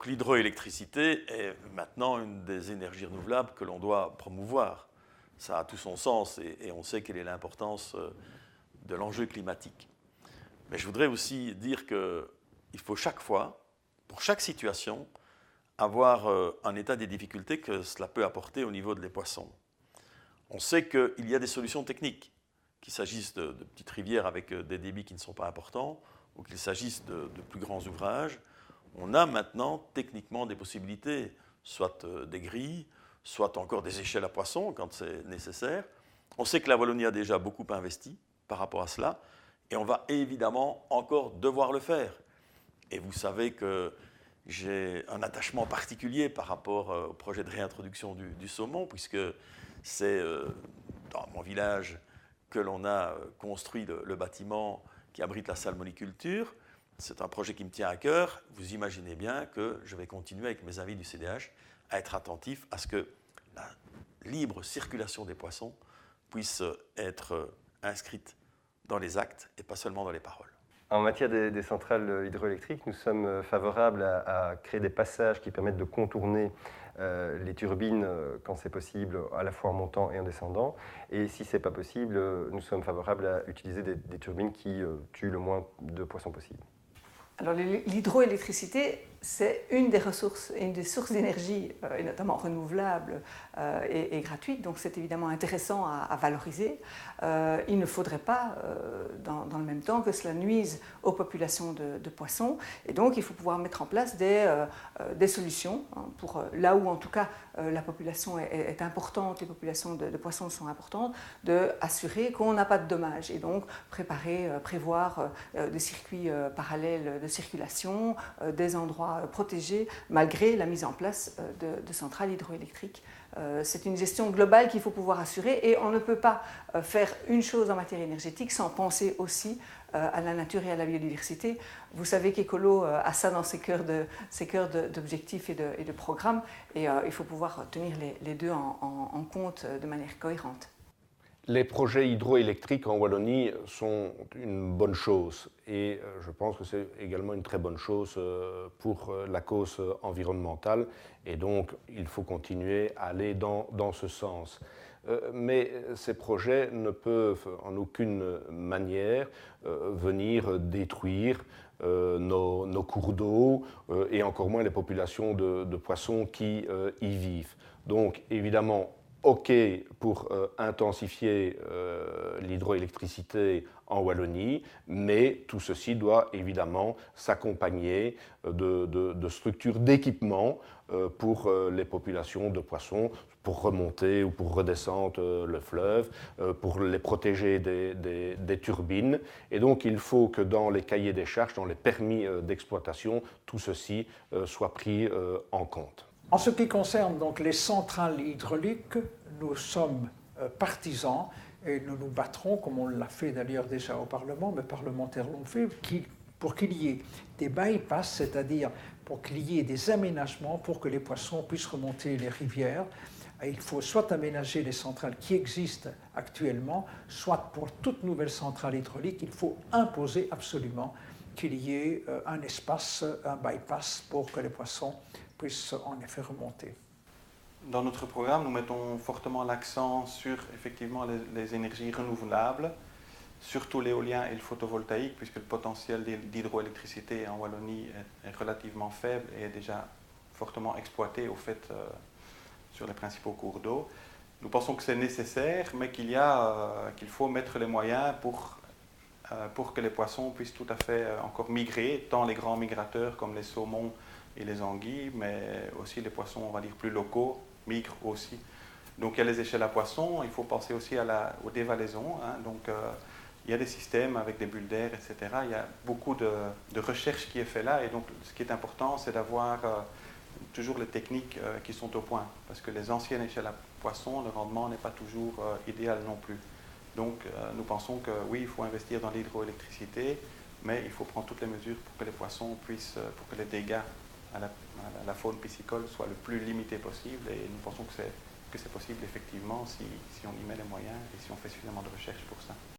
l'hydroélectricité est maintenant une des énergies renouvelables que l'on doit promouvoir. Ça a tout son sens et on sait quelle est l'importance de l'enjeu climatique. Mais je voudrais aussi dire qu'il faut chaque fois, pour chaque situation, avoir un état des difficultés que cela peut apporter au niveau des poissons. On sait qu'il y a des solutions techniques, qu'il s'agisse de petites rivières avec des débits qui ne sont pas importants ou qu'il s'agisse de plus grands ouvrages. On a maintenant techniquement des possibilités, soit des grilles, soit encore des échelles à poissons quand c'est nécessaire. On sait que la Wallonie a déjà beaucoup investi par rapport à cela et on va évidemment encore devoir le faire. Et vous savez que j'ai un attachement particulier par rapport au projet de réintroduction du saumon, puisque c'est dans mon village que l'on a construit le bâtiment qui abrite la salmoniculture. C'est un projet qui me tient à cœur. Vous imaginez bien que je vais continuer avec mes amis du CDH à être attentif à ce que la libre circulation des poissons puisse être inscrite dans les actes et pas seulement dans les paroles. En matière des centrales hydroélectriques, nous sommes favorables à créer des passages qui permettent de contourner les turbines quand c'est possible, à la fois en montant et en descendant. Et si ce n'est pas possible, nous sommes favorables à utiliser des turbines qui tuent le moins de poissons possible. Alors l'hydroélectricité, c'est une des ressources et une des sources d'énergie, et notamment renouvelable et gratuite, donc c'est évidemment intéressant à valoriser. Il ne faudrait pas, dans le même temps, que cela nuise aux populations de poissons, et donc il faut pouvoir mettre en place des solutions, pour là où en tout cas la population est importante, les populations de poissons sont importantes, d'assurer qu'on n'a pas de dommages, et donc prévoir des circuits parallèles de circulation, des endroits protégés malgré la mise en place de centrales hydroélectriques. C'est une gestion globale qu'il faut pouvoir assurer et on ne peut pas faire une chose en matière énergétique sans penser aussi à la nature et à la biodiversité. Vous savez qu'Ecolo a ça dans ses cœurs d'objectifs et de programmes et il faut pouvoir tenir les deux en compte de manière cohérente. Les projets hydroélectriques en Wallonie sont une bonne chose et je pense que c'est également une très bonne chose pour la cause environnementale et donc il faut continuer à aller dans ce sens. Mais ces projets ne peuvent en aucune manière venir détruire nos cours d'eau et encore moins les populations de poissons qui y vivent. Donc évidemment, OK pour intensifier l'hydroélectricité en Wallonie, mais tout ceci doit évidemment s'accompagner de structures d'équipement pour les populations de poissons, pour remonter ou pour redescendre le fleuve, pour les protéger des turbines. Et donc il faut que dans les cahiers des charges, dans les permis d'exploitation, tout ceci soit pris en compte. En ce qui concerne donc les centrales hydrauliques, nous sommes partisans et nous nous battrons, comme on l'a fait d'ailleurs déjà au Parlement, mais parlementaires l'ont fait, pour qu'il y ait des bypass, c'est-à-dire pour qu'il y ait des aménagements pour que les poissons puissent remonter les rivières. Et il faut soit aménager les centrales qui existent actuellement, soit pour toute nouvelle centrale hydraulique, il faut imposer absolument qu'il y ait un espace, un bypass pour que les poissons puissent en effet remonter. Dans notre programme, nous mettons fortement l'accent sur effectivement les énergies renouvelables, surtout l'éolien et le photovoltaïque, puisque le potentiel d'hydroélectricité en Wallonie est relativement faible et est déjà fortement exploité au fait sur les principaux cours d'eau. Nous pensons que c'est nécessaire, mais qu'il faut mettre les moyens pour que les poissons puissent tout à fait encore migrer, tant les grands migrateurs comme les saumons et les anguilles, mais aussi les poissons, on va dire, plus locaux, migrent aussi. Donc il y a les échelles à poissons, il faut penser aussi aux dévalaisons. Donc il y a des systèmes avec des bulles d'air, etc. Il y a beaucoup de recherche qui est fait là, et donc ce qui est important, c'est d'avoir toujours les techniques qui sont au point, parce que les anciennes échelles à poissons, le rendement n'est pas toujours idéal non plus. Donc nous pensons que oui, il faut investir dans l'hydroélectricité, mais il faut prendre toutes les mesures pour que les poissons puissent, pour que les dégâts à la faune piscicole soient le plus limités possible, et nous pensons que c'est possible effectivement si on y met les moyens et si on fait suffisamment de recherche pour ça.